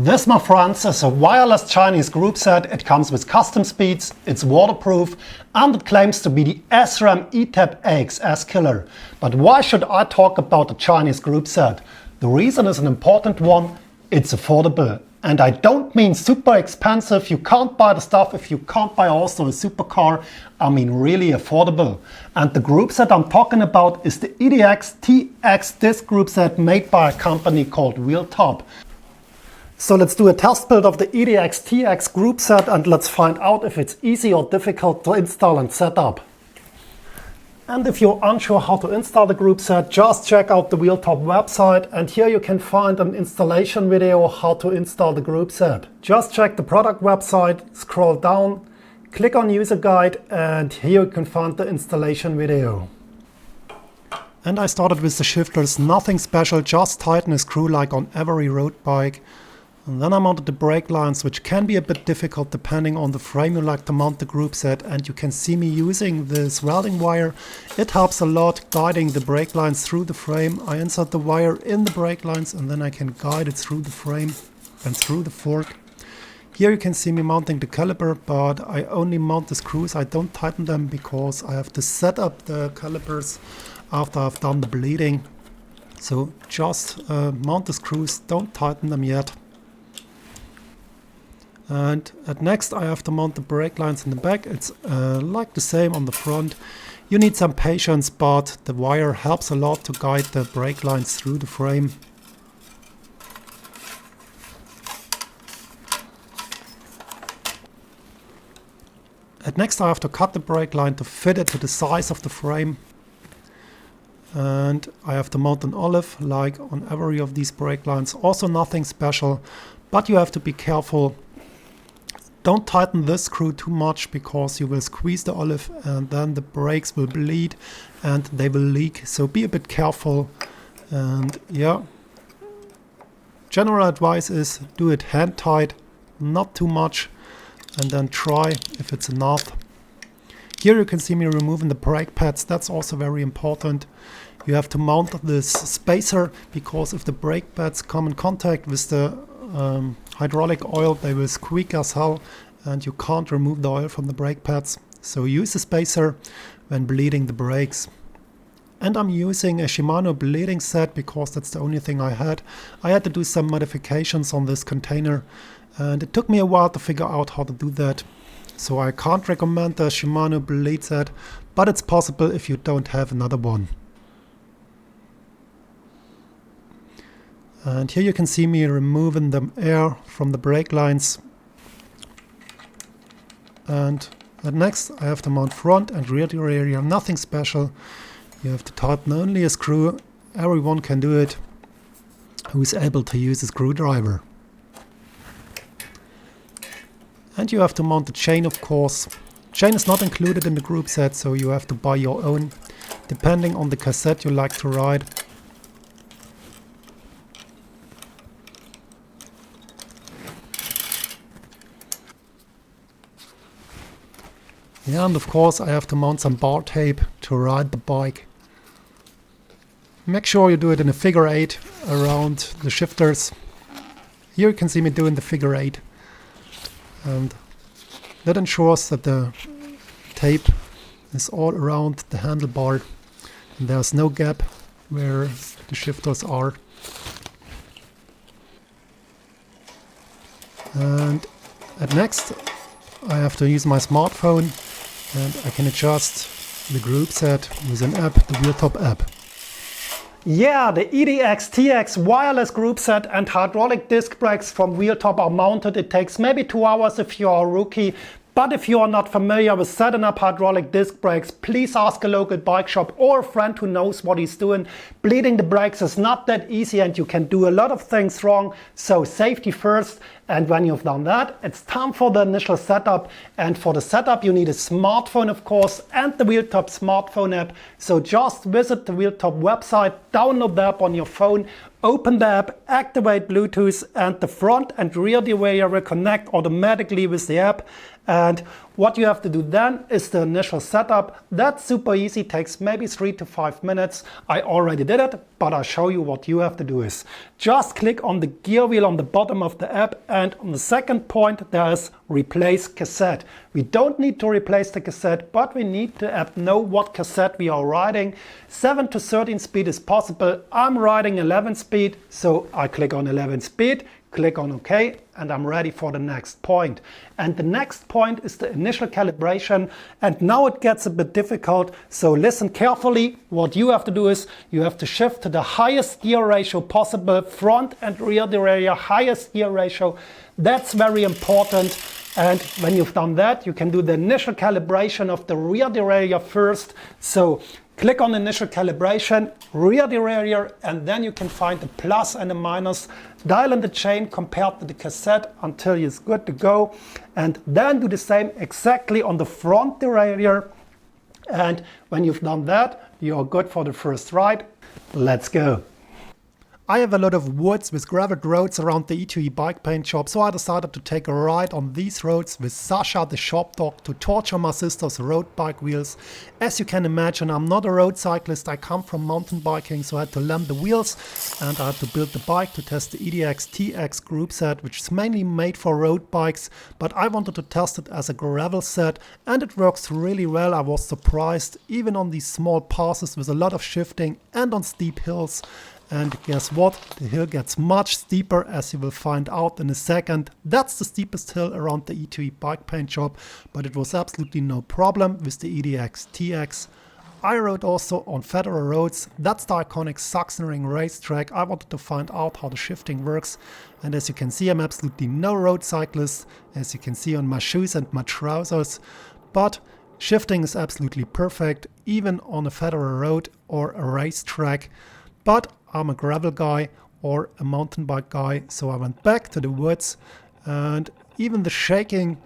This, my friends, is a wireless Chinese group set. It comes with custom speeds, it's waterproof, and it claims to be the SRAM EDS TX killer. But why should I talk about the Chinese group set? The reason is an important one: it's affordable. And I don't mean super expensive. You can't buy the stuff if you can't buy also a supercar. I mean really affordable. And the group set I'm talking about is the EDS TX disc group set made by a company called Wheeltop. So let's do a test build of the EDS TX group set and let's find out if it's easy or difficult to install and set up. And if you're unsure how to install the group set, just check out the Wheeltop website, and here you can find an installation video how to install the group set. Just check the product website, scroll down, click on user guide, and here you can find the installation video. And I started with the shifters, nothing special, just tighten a screw like on every road bike. And then I mounted the brake lines, which can be a bit difficult depending on the frame you like to mount the group set. And you can see me using this welding wire. It helps a lot guiding the brake lines through the frame. I insert the wire in the brake lines and then I can guide it through the frame and through the fork. Here you can see me mounting the caliper, but I only mount the screws. I don't tighten them because I have to set up the calipers after I've done the bleeding. So just mount the screws, don't tighten them yet. And at next I have to mount the brake lines in the back. It's like the same on the front. You need some patience, but the wire helps a lot to guide the brake lines through the frame. At next I have to cut the brake line to fit it to the size of the frame. And I have to mount an olive like on every of these brake lines. Also nothing special, but you have to be careful. Don't tighten this screw too much because you will squeeze the olive and then the brakes will bleed and they will leak. So be a bit careful. And yeah, general advice is do it hand tight, not too much, and then try if it's enough. Here you can see me removing the brake pads. That's also very important. You have to mount this spacer because if the brake pads come in contact with the hydraulic oil, they will squeak as hell and you can't remove the oil from the brake pads. So use a spacer when bleeding the brakes. And I'm using a Shimano bleeding set because that's the only thing I had. I had to do some modifications on this container and it took me a while to figure out how to do that. So I can't recommend the Shimano bleed set, but it's possible if you don't have another one. And here you can see me removing the air from the brake lines. And next I have to mount front and rear derailleur, nothing special. You have to tighten only a screw. Everyone can do it who is able to use a screwdriver. And you have to mount the chain, of course. Chain is not included in the group set, so you have to buy your own, depending on the cassette you like to ride. Yeah, and of course I have to mount some bar tape to ride the bike. Make sure you do it in a figure 8 around the shifters. Here you can see me doing the figure 8. And that ensures that the tape is all around the handlebar and there's no gap where the shifters are. And at next I have to use my smartphone and I can adjust the group set with an app, the Wheeltop app. Yeah, the EDS TX wireless group set and hydraulic disc brakes from Wheeltop are mounted. It takes maybe 2 hours if you are a rookie. But if you are not familiar with setting up hydraulic disc brakes, please ask a local bike shop or a friend who knows what he's doing. Bleeding the brakes is not that easy and you can do a lot of things wrong. So safety first. And when you've done that, it's time for the initial setup. And for the setup, you need a smartphone, of course, and the Wheeltop smartphone app. So just visit the Wheeltop website, download the app on your phone, open the app, activate Bluetooth, and the front and rear derailleur will connect automatically with the app. And What you have to do then is the initial setup. That's super easy, takes maybe 3 to 5 minutes. I already did it, but I'll show you what you have to do is just click on the gear wheel on the bottom of the app, and on the second point there is replace cassette. We don't need to replace the cassette, but we need the app know what cassette we are riding. 7 to 13 speed is possible. I'm riding 11 speed, so I click on 11 speed, click on OK, and I'm ready for the next point. And the next point is the initial calibration, and now it gets a bit difficult, so listen carefully. What you have to do is you have to shift to the highest gear ratio possible, front and rear derailleur, highest gear ratio. That's very important. And when you've done that, you can do the initial calibration of the rear derailleur first. So click on initial calibration, rear derailleur, and then you can find the plus and the minus. Dial in the chain compared to the cassette until it's good to go. And then do the same exactly on the front derailleur. And when you've done that, you're good for the first ride. Let's go. I have a lot of woods with graveled roads around the E2E bike paint shop, so I decided to take a ride on these roads with Sasha, the shop dog, to torture my sister's road bike wheels. As you can imagine, I'm not a road cyclist, I come from mountain biking, so I had to lamp the wheels and I had to build the bike to test the EDX TX group set, which is mainly made for road bikes, but I wanted to test it as a gravel set, and it works really well. I was surprised, even on these small passes with a lot of shifting and on steep hills. And guess what? The hill gets much steeper, as you will find out in a second. That's the steepest hill around the E2E bike paint shop, but it was absolutely no problem with the EDX TX. I rode also on federal roads. That's the iconic Sachsenring racetrack. I wanted to find out how the shifting works. And as you can see, I'm absolutely no road cyclist, as you can see on my shoes and my trousers. But shifting is absolutely perfect, even on a federal road or a racetrack. But I'm a gravel guy or a mountain bike guy, so I went back to the woods, and even the shaking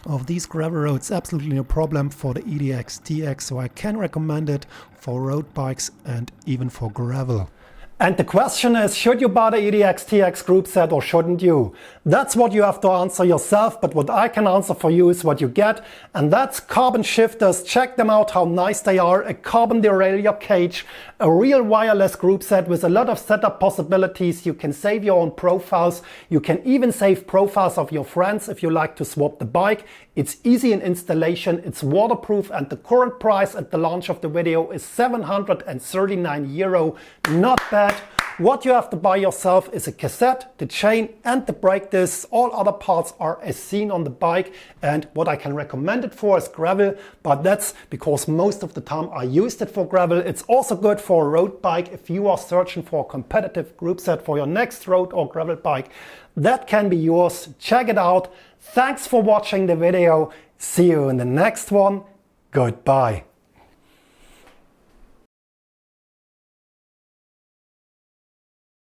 of these gravel roads absolutely no problem for the EDX TX, so I can recommend it for road bikes and even for gravel. And the question is, should you buy the EDX TX group set or shouldn't you? That's what you have to answer yourself, but what I can answer for you is what you get, and that's carbon shifters. Check them out, how nice they are. A carbon derailleur cage, a real wireless group set with a lot of setup possibilities. You can save your own profiles. You can even save profiles of your friends if you like to swap the bike. It's easy in installation, it's waterproof, and the current price at the launch of the video is €739. Not bad. What you have to buy yourself is a cassette, the chain and the brake discs. All other parts are as seen on the bike, and what I can recommend it for is gravel, but that's because most of the time I used it for gravel. It's also good for a road bike if you are searching for a competitive group set for your next road or gravel bike. That can be yours. Check it out. Thanks for watching the video. See you in the next one. Goodbye.